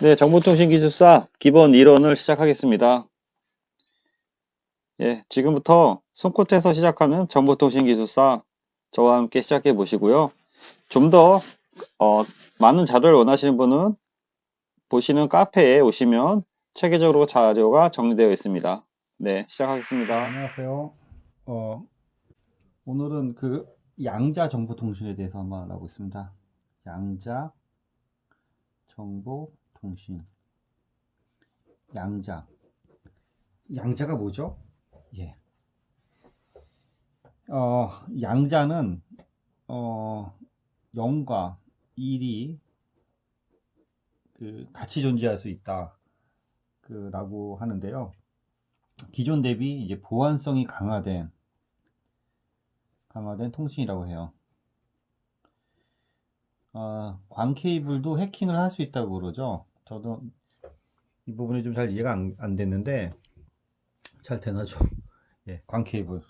네, 정보통신기술사 기본 이론을 시작하겠습니다. 예, 지금부터 손끝에서 시작하는 정보통신기술사 저와 함께 시작해 보시고요. 좀 더 많은 자료를 원하시는 분은 보시는 카페에 오시면 체계적으로 자료가 정리되어 있습니다. 네, 네, 시작하겠습니다. 안녕하세요. 어, 오늘은 그 양자 정보통신에 대해서 한번 알아보겠습니다. 양자 정보통신. 양자. 양자가 뭐죠? 예. 양자는 어, 0과 1이 같이 존재할 수 있다. 라고 하는데요. 기존 대비 이제 보안성이 강화된 통신이라고 해요. 광 케이블도 해킹을 할 수 있다고 그러죠. 저도 이 부분이 좀 잘 이해가 안 됐는데 잘 되나죠? 예, 광 케이블.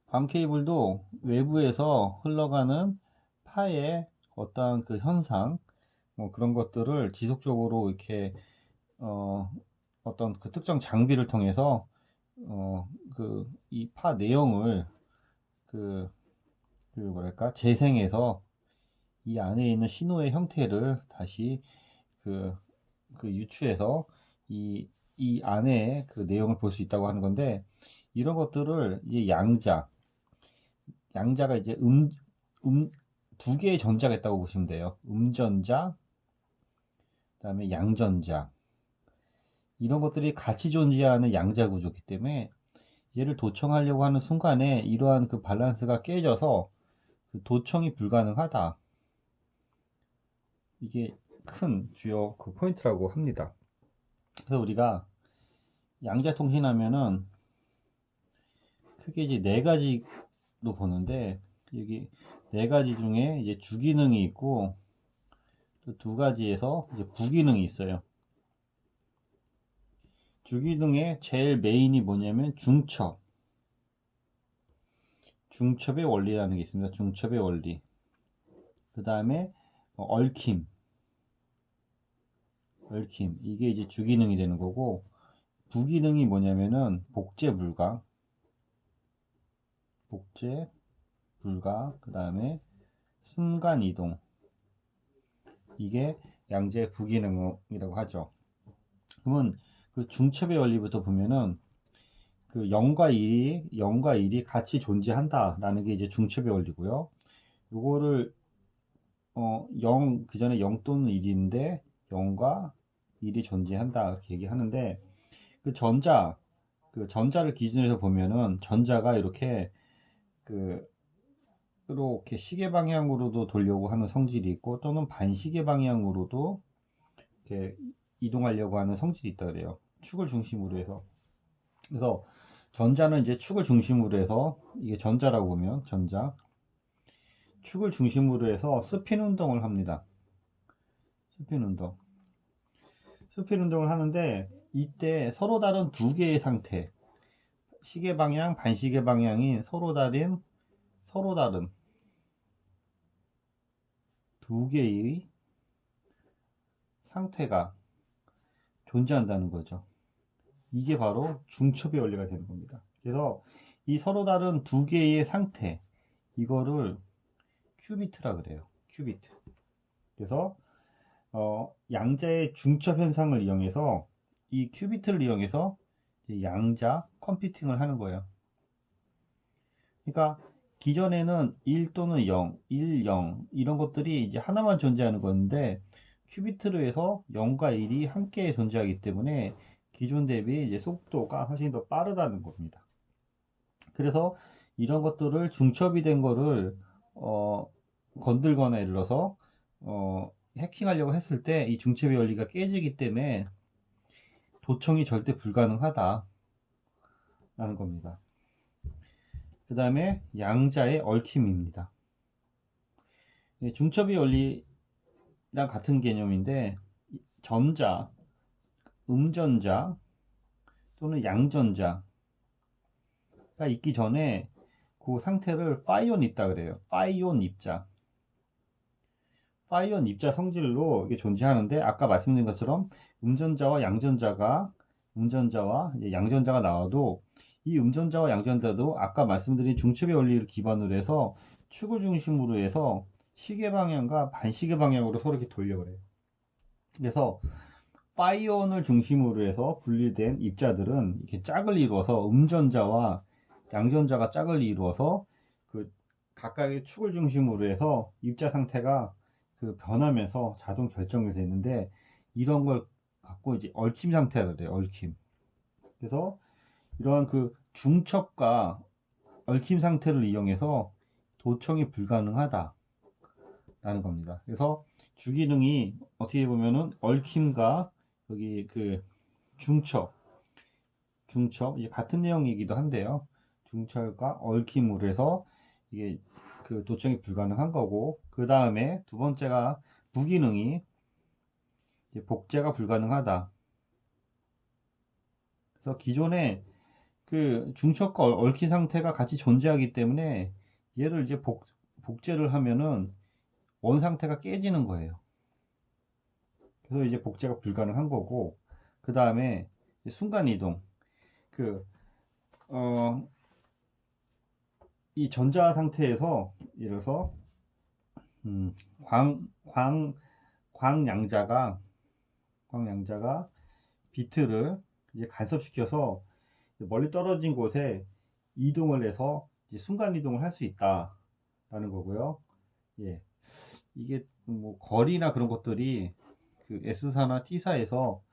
광 케이블도 외부에서 흘러가는 파의 어떠한 그 현상, 뭐 그런 것들을 지속적으로 이렇게 어, 어떤 그 특정 장비를 통해서 그 이 파 내용을 그, 뭐랄까 재생해서 이 안에 있는 신호의 형태를 다시 그, 유추해서 이 안에 그 내용을 볼 수 있다고 하는 건데, 이런 것들을 이제 양자가 이제 두 개의 전자가 있다고 보시면 돼요. 음전자, 그다음에 양전자. 이런 것들이 같이 존재하는 양자 구조이기 때문에 얘를 도청하려고 하는 순간에 이러한 그 밸런스가 깨져서 그 도청이 불가능하다. 이게 큰 주요 그 포인트라고 합니다. 그래서 우리가 양자 통신하면은 크게 이제 네 가지로 보는데, 여기 네 가지 중에 이제 주기능이 있고 또 두 가지에서 이제 부기능이 있어요. 주기능의 제일 메인이 뭐냐면 중첩의 원리라는 게 있습니다. 중첩의 원리. 그 다음에 얽힘. 이게 이제 주기능이 되는 거고, 부기능이 뭐냐면은 복제 불가, 그 다음에 순간 이동. 이게 양자의 부기능이라고 하죠. 그러면 그 중첩의 원리부터 보면은 그 0과 1이 같이 존재한다라는 게 이제 중첩의 원리고요. 요거를 0, 그 전에 0 또는 1인데 0과 1이 존재한다 이렇게 얘기하는데, 그 전자를 기준으로 해서 보면은 전자가 그 이렇게 시계 방향으로도 돌려고 하는 성질이 있고, 또는 반시계 방향으로도 이렇게 이동하려고 하는 성질이 있다 그래요. 축을 중심으로 해서. 그래서 전자는 이제 축을 중심으로 해서, 이게 전자라고 보면 축을 중심으로 해서 스핀 운동을 합니다. 스핀 운동. 스핀 운동을 하는데, 이때 서로 다른 두 개의 상태, 시계 방향, 반시계 방향이 서로 다른 두 개의 상태가 존재한다는 거죠. 이게 바로 중첩의 원리가 되는 겁니다. 그래서 이 서로 다른 두 개의 상태, 이거를 큐비트라 그래요. 큐비트. 그래서 양자의 중첩 현상을 이용해서, 이 큐비트를 이용해서 양자 컴퓨팅을 하는 거예요. 그러니까 기존에는 1 또는 0, 1, 0 이런 것들이 이제 하나만 존재하는 건데, 큐비트로 해서 0과 1이 함께 존재하기 때문에 기존 대비 이제 속도가 훨씬 더 빠르다는 겁니다. 그래서 이런 것들을 중첩이 된 거를 건들거나 예를 들어서 해킹하려고 했을 때 이 중첩의 원리가 깨지기 때문에 도청이 절대 불가능하다라는 겁니다. 그 다음에 양자의 얽힘입니다. 중첩의 원리랑 같은 개념인데, 전자, 음전자 또는 양전자가 있기 전에 그 상태를 파이온 입자 그래요. 파이온 입자. 파이온 입자 성질로 이게 존재하는데, 아까 말씀드린 것처럼 음전자와 양전자가 나와도, 이 음전자와 양전자도 아까 말씀드린 중첩의 원리를 기반으로 해서 축을 중심으로 해서 시계 방향과 반시계 방향으로 서로 이렇게 돌려 그래요. 그래서 파이온을 중심으로 해서 분리된 입자들은 이렇게 짝을 이루어서, 음전자와 양전자가 짝을 이루어서 그 각각의 축을 중심으로 해서 입자 상태가 그 변하면서 자동 결정이 되는데, 이런 걸 갖고 이제 얽힘 상태라 그래요. 얽힘. 그래서 이러한 그 중첩과 얽힘 상태를 이용해서 도청이 불가능하다라는 겁니다. 그래서 주기능이 어떻게 보면은 얽힘과 여기 그 중첩 이게 같은 내용이기도 한데요. 중첩과 얽힘으로 해서 이게 그 도청이 불가능한 거고, 그 다음에 두 번째가 부기능이 복제가 불가능하다. 그래서 기존에 그 중첩과 얽힌 상태가 같이 존재하기 때문에 얘를 이제 복제를 하면은 원 상태가 깨지는 거예요. 그래서 이제 복제가 불가능한 거고, 그 다음에 순간 이동, 이 전자 상태에서 예를 들어서 광양자가 비트를 이제 간섭시켜서 멀리 떨어진 곳에 이동을 해서 이제 순간 이동을 할 수 있다라는 거고요. 예, 이게 뭐 거리나 그런 것들이 그 S사나 T사에서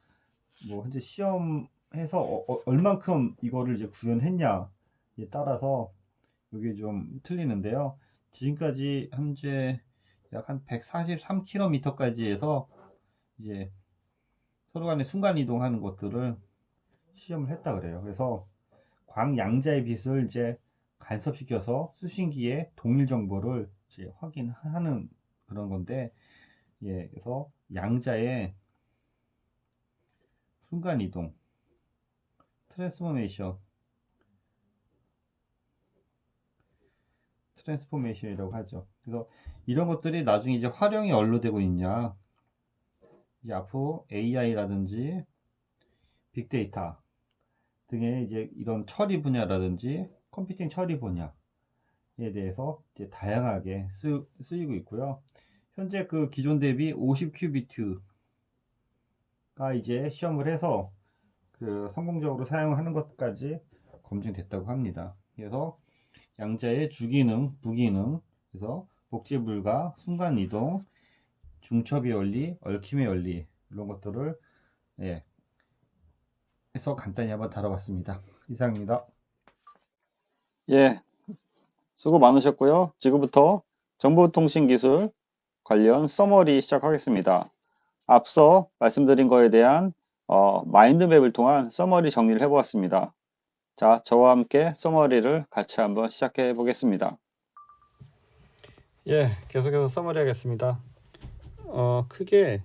뭐 현재 시험해서 얼만큼 이거를 이제 구현했냐에 따라서 이게 좀 틀리는데요. 지금까지 현재 약 한 143km까지 해서 이제 서로 간에 순간 이동하는 것들을 시험을 했다 그래요. 그래서 광양자의 빛을 이제 간섭시켜서 수신기에 동일 정보를 이제 확인하는 그런 건데, 예, 그래서 양자의 순간 이동, 트랜스포메이션이라고 하죠. 그래서 이런 것들이 나중에 이제 활용이 어디로 되고 있냐, 이제 앞으로 AI라든지 빅데이터 등의 이제 이런 처리 분야라든지 컴퓨팅 처리 분야에 대해서 이제 다양하게 쓰이고 있고요. 현재 그 기존 대비 50큐비트가 이제 시험을 해서 그 성공적으로 사용하는 것까지 검증됐다고 합니다. 그래서 양자의 주기능, 부기능, 그래서 복제 불가, 순간 이동, 중첩의 원리, 얽힘의 원리, 이런 것들을 해서 간단히 한번 다뤄봤습니다. 이상입니다. 예, 수고 많으셨고요. 지금부터 정보통신기술 관련 서머리 시작하겠습니다. 앞서 말씀드린 거에 대한 마인드맵을 통한 서머리 정리를 해보았습니다. 자, 저와 함께 서머리를 같이 한번 시작해 보겠습니다. 예, 계속해서 서머리 하겠습니다. 크게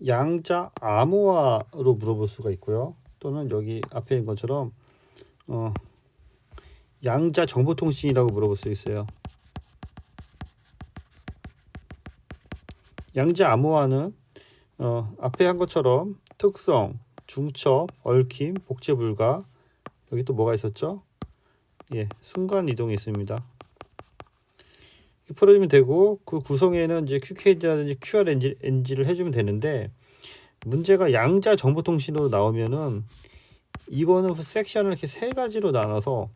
양자 암호화로 물어볼 수가 있고요. 또는 여기 앞에 있는 것처럼 양자 정보통신이라고 물어볼 수 있어요. 양자 암호화는 앞에 한 것처럼 특성, 중첩, 얽힘, 복제 불가, 여기 또 뭐가 있었죠? 예, 순간 이동이 있습니다. 풀어주면 되고, 그 구성에는 이제 QKD라든지 QRNG를 해주면 되는데, 문제가 양자 정보통신으로 나오면은 이거는 섹션을 이렇게 세 가지로 나눠서,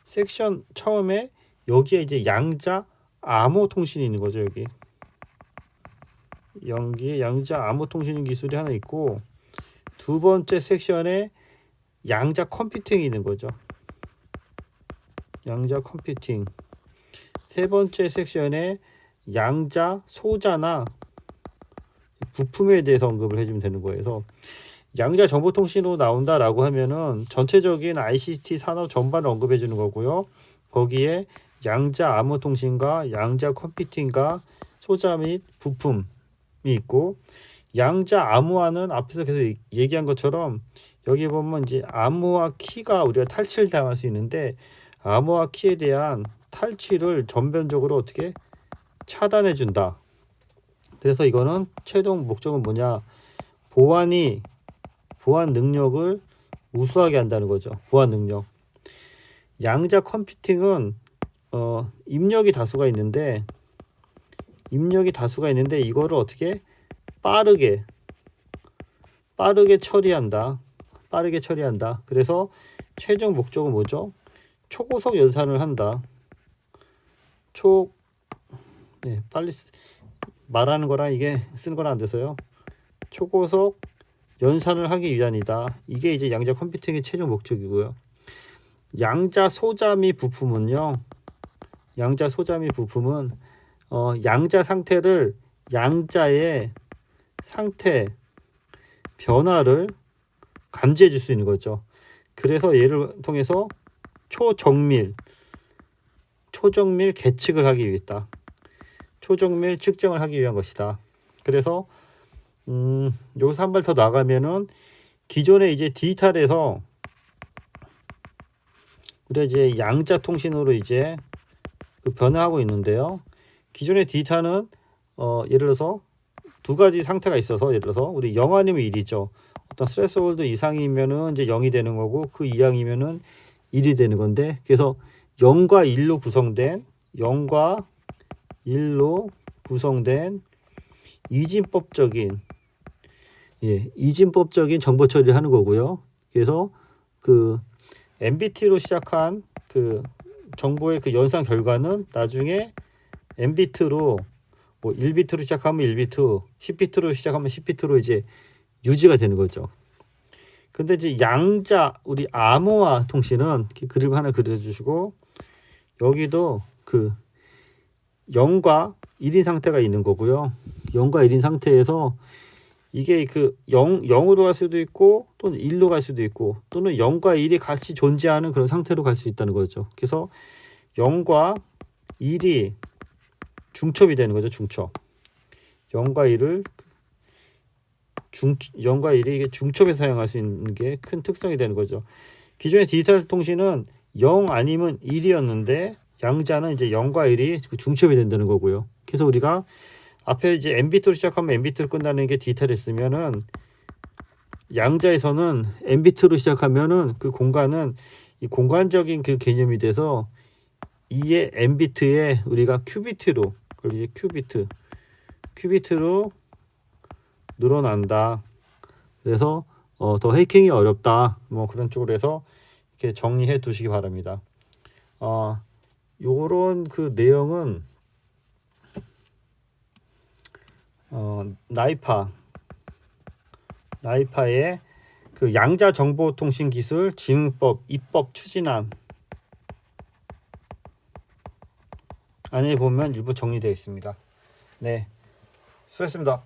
섹션 처음에 여기에 이제 양자 암호 통신이 있는 거죠. 여기에 양자 암호 통신 기술이 하나 있고, 두 번째 섹션에 양자 컴퓨팅이 있는 거죠. 양자 컴퓨팅. 세 번째 섹션에 양자 소자나 부품에 대해서 언급을 해주면 되는 거예요. 그래서 양자 정보통신으로 나온다라고 하면은 전체적인 ICT 산업 전반을 언급해 주는 거고요. 거기에 양자 암호 통신과 양자 컴퓨팅과 소자 및 부품이 있고, 양자 암호화는 앞에서 계속 얘기한 것처럼 여기 보면 이제 암호화 키가 우리가 탈취당할 수 있는데, 암호화 키에 대한 탈취를 전면적으로 어떻게 차단해 준다 그래서 이거는 최종 목적은 뭐냐? 보안 능력을 우수하게 한다는 거죠. 보안 능력. 양자 컴퓨팅은 입력이 다수가 있는데 이거를 어떻게 빠르게 처리한다. 그래서 최종 목적은 뭐죠? 초고속 연산을 한다. 빨리 말하는 거랑 이게 쓰는 거랑 안 돼서요. 초고속 연산을 하기 위함이다. 이게 이제 양자 컴퓨팅의 최종 목적이고요. 양자 소자미 부품은요. 양자 상태를 양자의 상태 변화를 감지해 줄 수 있는 거죠. 그래서 얘를 통해서 초정밀 계측을 하기 위했다. 초정밀 측정을 하기 위한 것이다. 그래서 여기서 한 발 더 나가면은 기존에 이제 디지털에서 우리가 이제 양자 통신으로 이제 변화하고 있는데요. 기존의 디지털은 예를 들어서 두 가지 상태가 있어서, 예를 들어서 우리 0 아니면 1이죠. 어떤 스트레스홀드 이상이면은 이제 0이 되는 거고 그 이상이면은 1이 되는 건데, 그래서 0과 1로 구성된 이진법적인 정보 처리를 하는 거고요. 그래서 그 MBT로 시작한 그 정보의 그 연산 결과는 나중에 M비트로 1비트로 시작하면 1비트, 10비트로 시작하면 10비트로 이제 유지가 되는 거죠. 근데 이제 우리 암호화 통신은 그림 하나 그려주시고, 여기도 그 0과 1인 상태가 있는 거고요. 0과 1인 상태에서 이게 그 0으로 갈 수도 있고 또는 1로 갈 수도 있고 또는 0과 1이 같이 존재하는 그런 상태로 갈 수 있다는 거죠. 그래서 0과 1이 중첩이 되는 거죠. 중첩. 0과 1이 이게 중첩에서 사용할 수 있는 게 큰 특성이 되는 거죠. 기존의 디지털 통신은 0 아니면 1이었는데 양자는 이제 0과 1이 중첩이 된다는 거고요. 그래서 우리가 앞에 이제 M비트로 시작하면 M비트로 끝나는 게 디지털이었으면은 양자에서는 M비트로 시작하면은 그 공간은 이 공간적인 그 개념이 돼서 이에 M비트에 우리가 큐비트로 늘어난다. 그래서 더 해킹이 어렵다. 뭐 그런 쪽으로 해서 이렇게 정리해 두시기 바랍니다. 요런 그 내용은 나이파의 그 양자 정보통신 기술 진흥법 입법 추진안 안에 보면 일부 정리되어 있습니다. 네, 수고했습니다.